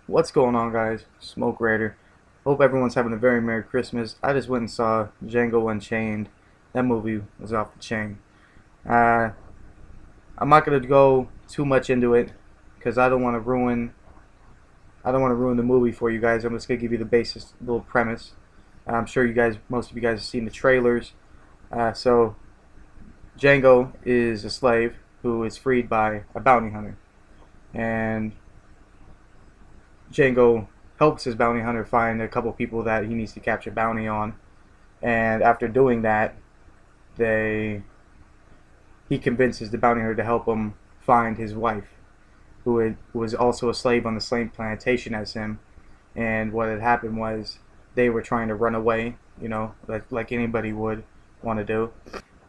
What's going on, guys? Smoke Raider. Hope everyone's having a very Merry Christmas. I just went and saw Django Unchained. That movie was off the chain. Uh, I'm not gonna go too much into it because I don't want to ruin. I don't want to ruin the movie for you guys. I'm just gonna give you the basic little premise. I'm sure most of you guys have seen the trailers. So Django is a slave who is freed by a bounty hunter, and Django helps his bounty hunter find a couple people that he needs to capture bounty on. And after doing that, they he convinces the bounty hunter to help him find his wife, who was also a slave on the same plantation as him. And what had happened was they were trying to run away, like anybody would want to do.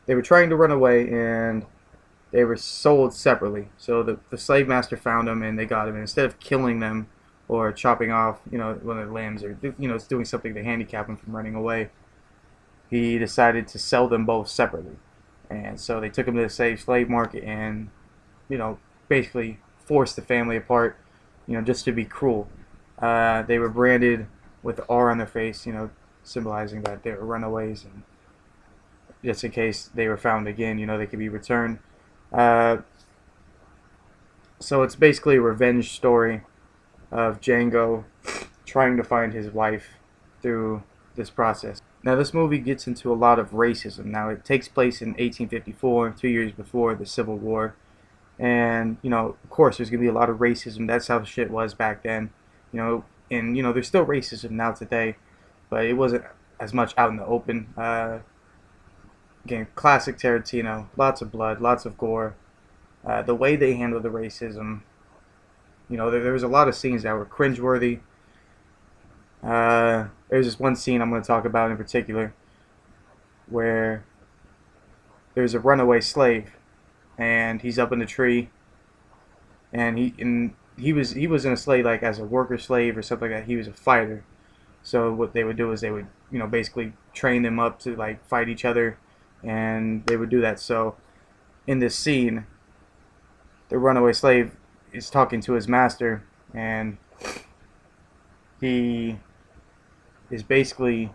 They were trying to run away, and they were sold separately. So the slave master found them, and they got him. And instead of killing them or chopping off, one of their limbs, or doing something to handicap them from running away, he decided to sell them both separately. And so they took them to the slave market, and basically forced the family apart, just to be cruel. They were branded with the R on their face, symbolizing that they were runaways, and just in case they were found again, they could be returned. So it's basically a revenge story of Django trying to find his wife through this process. Now, this movie gets into a lot of racism. Now, it takes place in 1854, 2 years before the Civil War. And, of course, there's going to be a lot of racism. That's how shit was back then. And, there's still racism now today, but it wasn't as much out in the open. Again, classic Tarantino. Lots of blood, lots of gore. The way they handle the racism, there was a lot of scenes that were cringeworthy. There's this one scene I'm going to talk about in particular where there's a runaway slave, and he's up in the tree, and he was in a slave like as a worker slave or something like that. He was a fighter. So what they would do is they would basically train them up to like fight each other, and they would do that. So in this scene, the runaway slave is talking to his master, and he is basically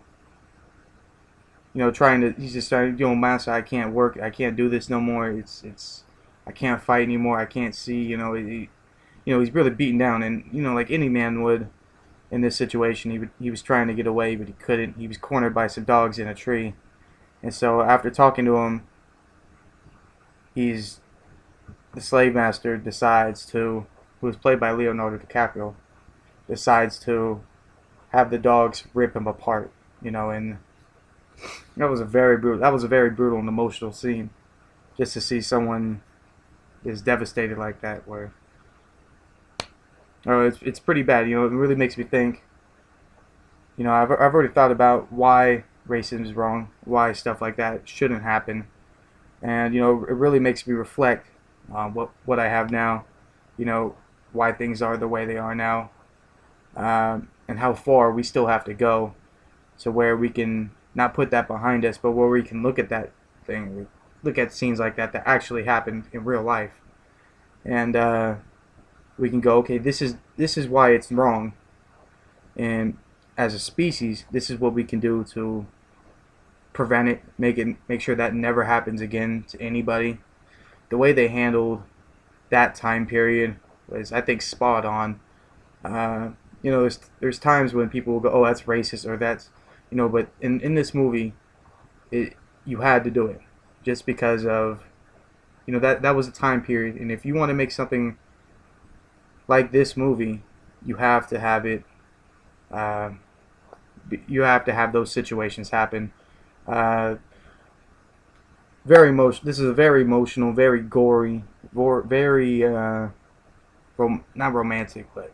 he's just starting, master, I can't work, I can't do this no more. It's I can't fight anymore, I can't see. He's really beaten down, and like any man would in this situation, he was trying to get away, but he couldn't. He was cornered by some dogs in a tree. And so after talking to him, the slave master decides to, who was played by Leonardo DiCaprio, decides to have the dogs rip him apart, and that was a very brutal and emotional scene, just to see someone is devastated like that. Where, it's pretty bad. It really makes me think. I've already thought about why racism is wrong, why stuff like that shouldn't happen, and it really makes me reflect on what I have now, why things are the way they are now, and how far we still have to go, so where we can not put that behind us, but where we can look at that thing, look at scenes like that actually happened in real life, and we can go, okay, this is why it's wrong, and as a species, this is what we can do to prevent it, make sure that never happens again to anybody. The way they handled that time period was, I think, spot on. There's times when people will go, oh, that's racist, or that's, but in this movie, you had to do it just because of, that was a time period, and if you want to make something like this movie, you have to have it. You have to have those situations happen. This is a very emotional, very gory, very not romantic, but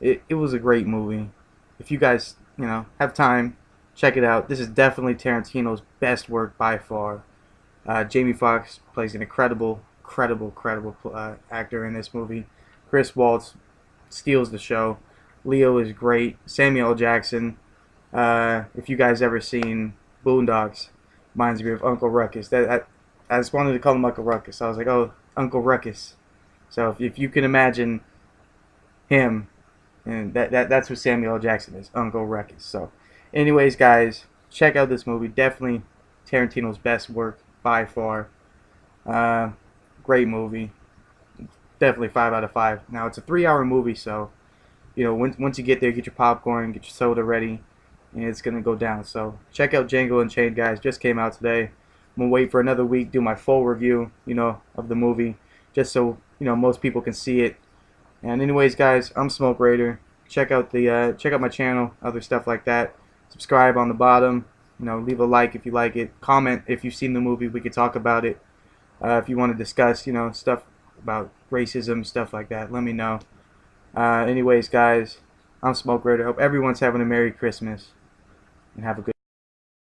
it was a great movie. If you guys have time, check it out. This is definitely Tarantino's best work by far. Jamie Foxx plays an incredible actor in this movie. Chris Waltz steals the show. Leo is great. Samuel L. Jackson. If you guys ever seen Boondocks, reminds me of Uncle Ruckus. I just wanted to call him Uncle Ruckus. I was like, oh, Uncle Ruckus. So if you can imagine him and that's what Samuel L. Jackson is, Uncle Ruckus. So, anyways, guys, check out this movie. Definitely Tarantino's best work by far. Uh, Great movie. Definitely 5 out of 5. Now it's a 3-hour movie, so once you get there, get your popcorn, get your soda ready, and it's gonna go down. So check out Django Unchained, guys. Just came out today. I'm gonna wait for another week, do my full review, of the movie, just so most people can see it. And anyways, guys, I'm Smoke Raider. Check out my channel, other stuff like that. Subscribe on the bottom. Leave a like if you like it. Comment if you've seen the movie. We could talk about it. If you want to discuss, stuff about racism, stuff like that, let me know. Anyways, guys, I'm Smoke Raider. Hope everyone's having a Merry Christmas and have a good